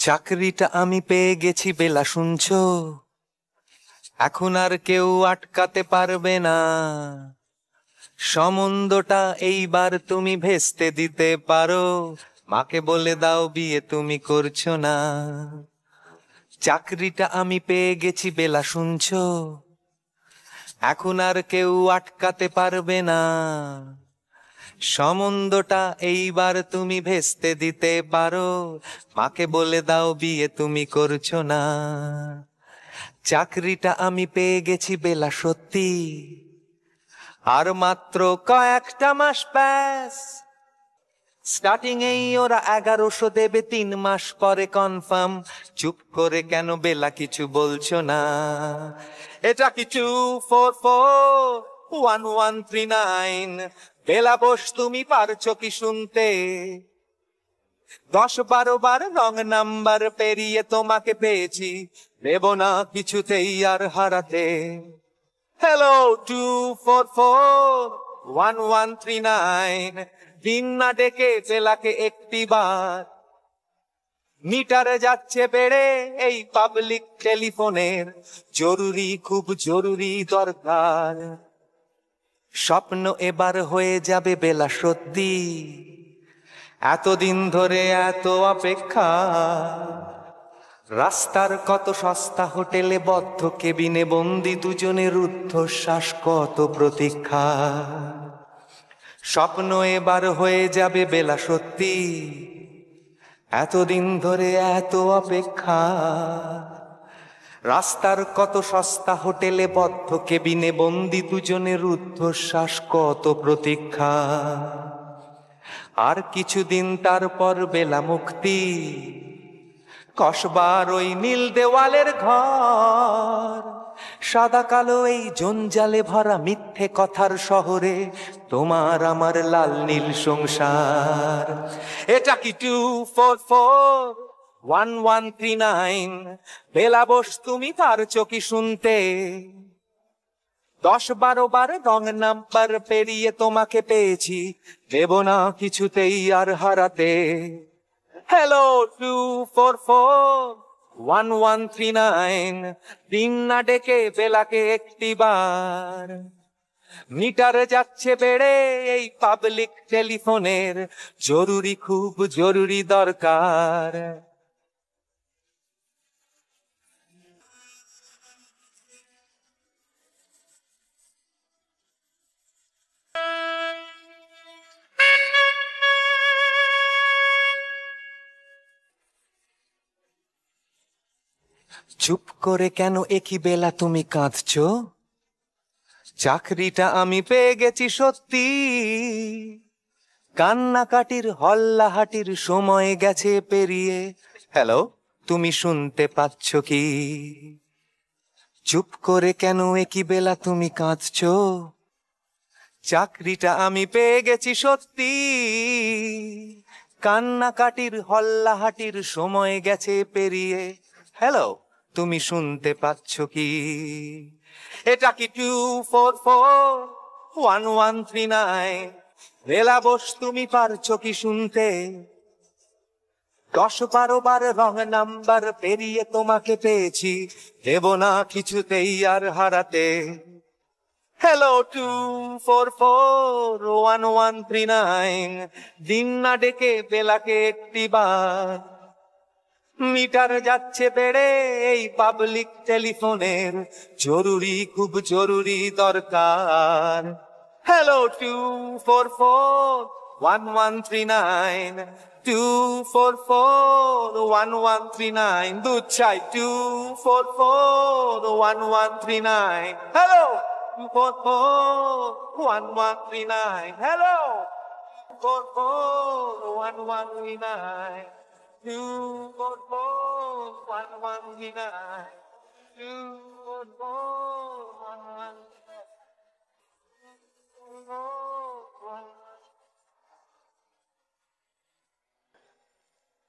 চাকরিটা আমি পেয়ে গেছি বেলা, শুনছো? এখন আর কেউ আটকাতে পারবে না। সম্বন্ধটা এইবার তুমি ভেস্তে দিতে পারো। মাকে বলে দাও বিয়ে তুমি করছো না। চাকরিটা আমি পেয়ে গেছি বেলা, শুনছো? এখন আর কেউ আটকাতে পারবে না। সম্বন্ধটা এইবার তুমি ভেস্তে দিতে পারো। মাকে বলে দাও বিয়ে তুমি করছো না। চাকরিটা আমি পেয়ে গেছি বেলা, সত্যি। আর মাত্র কয়েকটা মাস ব্যাস। স্টার্টিং এই ওরা 1100 দেবে, 3 মাস পরে কনফার্ম। চুপ করে কেন বেলা কিছু বলছো না? এটা কি 2441139? বেলা বোস, তুমি পারছো কি শুনতে? 10-12 বার রং নাম্বার পেরিয়ে তোমাকে পেয়েছি, দেব না কিছুতেই আর হারাতে। হ্যালো 2441139, দিন না ডেকে বেলাকে একটি বার। মিটারে যাচ্ছে বেড়ে এই পাবলিক টেলিফোনের, জরুরি খুব জরুরি দরকার। স্বপ্ন এবার হয়ে যাবে বেলা, সত্যি। এতদিন ধরে এত অপেক্ষা। রাস্তার কত সস্তা হোটেলে বদ্ধ কেবিনে বন্দি দুজনের রুদ্ধশ্বাস, কত প্রতীক্ষা। স্বপ্ন এবার হয়ে যাবে বেলা, সত্যি। এতদিন ধরে এত অপেক্ষা। রাস্তার কত সস্তা হোটেলে বদ্ধ কেবিনে বন্দি দুজনের রুদ্ধশ্বাস, কত প্রতীক্ষা। আর কিছুদিন তারপর বেলা মুক্তি। কসবার ওই নীল দেওয়ালের ঘর, সাদা কালো এই জঞ্জালে ভরা মিথ্যে কথার শহরে তোমার আমার লাল নীল সংসার। এটা কি 2441139? বেলা বোস, তুমি পারছো কি শুনতে? 10-12 বার রং নাম্বার পেরিয়ে তোমাকে পেয়েছি, দেব না কিছুতেই আর হারাতে। হ্যালো 2441139, দিন না ডেকে বেলাকে একটি বার। মিটারে যাচ্ছে বেড়ে এই পাবলিক টেলিফোনের, জরুরি খুব জরুরি দরকার। চুপ করে কেন একই বেলা তুমি কাঁদছো? চাকরিটা আমি পেয়ে গেছি, সত্যি। কান্নাকাটির হল্লাহাটির সময় গেছে পেরিয়ে। হ্যালো, তুমি শুনতে পাচ্ছ কি? চুপ করে কেন একই বেলা তুমি কাঁদছো? চাকরিটা আমি পেয়ে গেছি, সত্যি। কান্নাকাটির হল্লাহাটির সময় গেছে পেরিয়ে। হ্যালো, তুমি শুনতে পাচ্ছ কি? এটা কি 2441139? বেলা বোস, তুমি পারছো কি শুনতে? 10-12 বার রং নাম্বার পেরিয়ে তোমাকে পেয়েছি, দেব না কিছুতেই আর হারাতে। হ্যালো 2441139, দিন না ডেকে বেলাকে একটি বার। মিটার যাচ্ছে বেড়ে এই পাবলিক টেলিফোনের, জরুরি খুব জরুরি দরকার। হ্যালো 2441139, 2441139, দুধ চাই 2441139। Hello 2441139, hello 2441139, 2441139, 2441139.